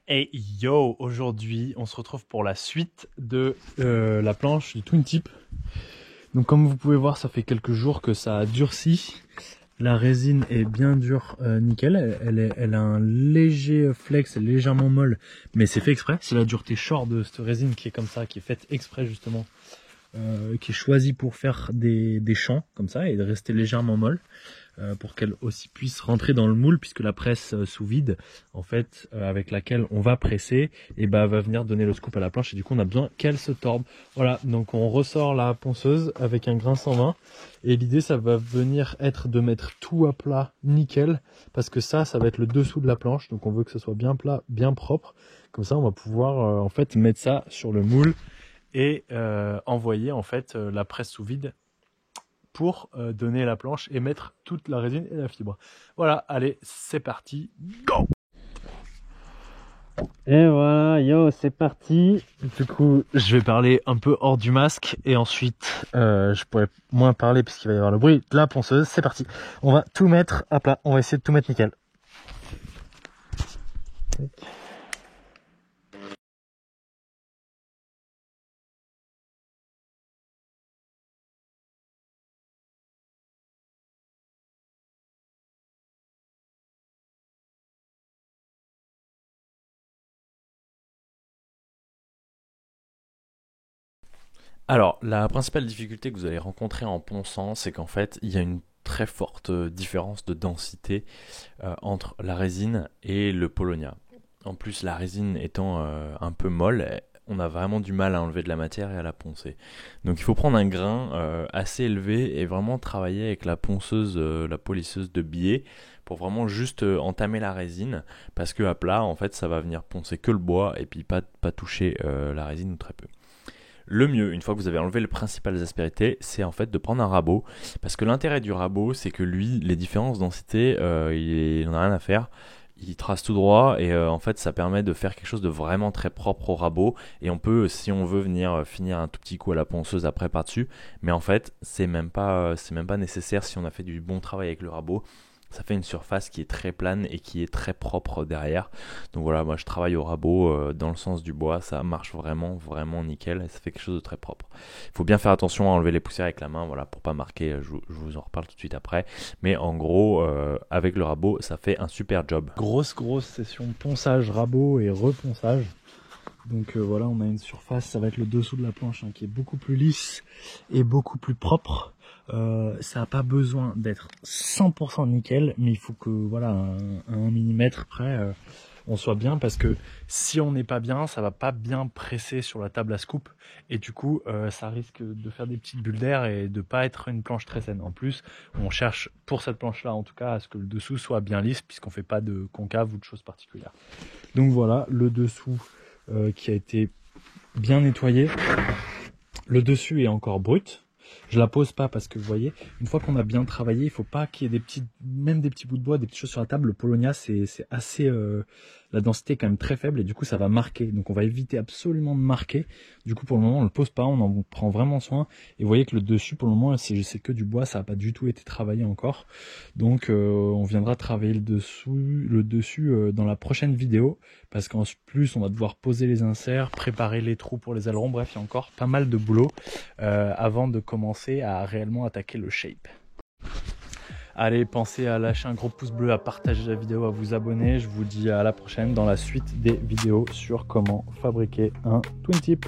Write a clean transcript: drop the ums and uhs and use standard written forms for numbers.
Et yo, aujourd'hui, on se retrouve pour la suite de la planche du Twin Tip. Donc comme vous pouvez voir, ça fait quelques jours que ça a durci. La résine est bien dure, nickel. Elle a un léger flex, elle est légèrement molle, mais c'est fait exprès. C'est la dureté short de cette résine qui est comme ça, qui est faite exprès justement, qui est choisie pour faire des champs comme ça et de rester légèrement molle. Pour qu'elle aussi puisse rentrer dans le moule, puisque la presse sous vide en fait avec laquelle on va presser et va venir donner le scoop à la planche, et du coup on a besoin qu'elle se torde. Voilà, donc on ressort la ponceuse avec un grain 120 et l'idée ça va venir être de mettre tout à plat nickel, parce que ça va être le dessous de la planche, donc on veut que ce soit bien plat, bien propre, comme ça on va pouvoir en fait mettre ça sur le moule et envoyer en fait la presse sous vide pour donner la planche et mettre toute la résine et la fibre. Voilà, allez, c'est parti, go! Et voilà, yo, c'est parti. Du coup, je vais parler un peu hors du masque et ensuite, je pourrais moins parler puisqu'il va y avoir le bruit de la ponceuse. C'est parti, on va tout mettre à plat, on va essayer de tout mettre nickel. Alors, la principale difficulté que vous allez rencontrer en ponçant, c'est qu'en fait, il y a une très forte différence de densité entre la résine et le Polonia. En plus, la résine étant un peu molle, on a vraiment du mal à enlever de la matière et à la poncer. Donc il faut prendre un grain assez élevé et vraiment travailler avec la ponceuse, la polisseuse de biais pour vraiment juste entamer la résine, parce que à plat, en fait, ça va venir poncer que le bois et puis pas toucher la résine ou très peu. Le mieux, une fois que vous avez enlevé les principales aspérités, c'est en fait de prendre un rabot. Parce que l'intérêt du rabot, c'est que lui, les différences densités, il n'en a rien à faire. Il trace tout droit et en fait ça permet de faire quelque chose de vraiment très propre au rabot. Et on peut, si on veut, venir finir un tout petit coup à la ponceuse après par-dessus. Mais en fait, c'est même pas nécessaire si on a fait du bon travail avec le rabot. Ça fait une surface qui est très plane et qui est très propre derrière. Donc voilà, moi je travaille au rabot dans le sens du bois, ça marche vraiment, vraiment nickel et ça fait quelque chose de très propre. Il faut bien faire attention à enlever les poussières avec la main, voilà, pour pas marquer, je vous en reparle tout de suite après. Mais en gros, avec le rabot, ça fait un super job. Grosse session ponçage, rabot et reponçage. Donc voilà, on a une surface, ça va être le dessous de la planche, qui est beaucoup plus lisse et beaucoup plus propre. Ça n'a pas besoin d'être 100% nickel, mais il faut que voilà, à 1 millimètre près, on soit bien, parce que si on n'est pas bien, ça va pas bien presser sur la table à scoop, et du coup ça risque de faire des petites bulles d'air et de pas être une planche très saine. En plus, on cherche pour cette planche là en tout cas à ce que le dessous soit bien lisse, puisqu'on fait pas de concave ou de choses particulières. Donc voilà, le dessous qui a été bien nettoyé. Le dessus est encore brut. Je la pose pas parce que vous voyez, une fois qu'on a bien travaillé, il faut pas qu'il y ait des petits, même des petits bouts de bois, des petites choses sur la table. Le Polonia, c'est assez, la densité est quand même très faible et du coup ça va marquer. Donc on va éviter absolument de marquer. Du coup pour le moment on le pose pas, on en prend vraiment soin. Et vous voyez que le dessus pour le moment c'est que du bois, ça n'a pas du tout été travaillé encore. Donc on viendra travailler le dessus dans la prochaine vidéo, parce qu'en plus on va devoir poser les inserts, préparer les trous pour les ailerons. Bref, il y a encore pas mal de boulot avant de commencer à réellement attaquer le shape. Allez, pensez à lâcher un gros pouce bleu, à partager la vidéo, à vous abonner. Je vous dis à la prochaine dans la suite des vidéos sur comment fabriquer un Twin Tip.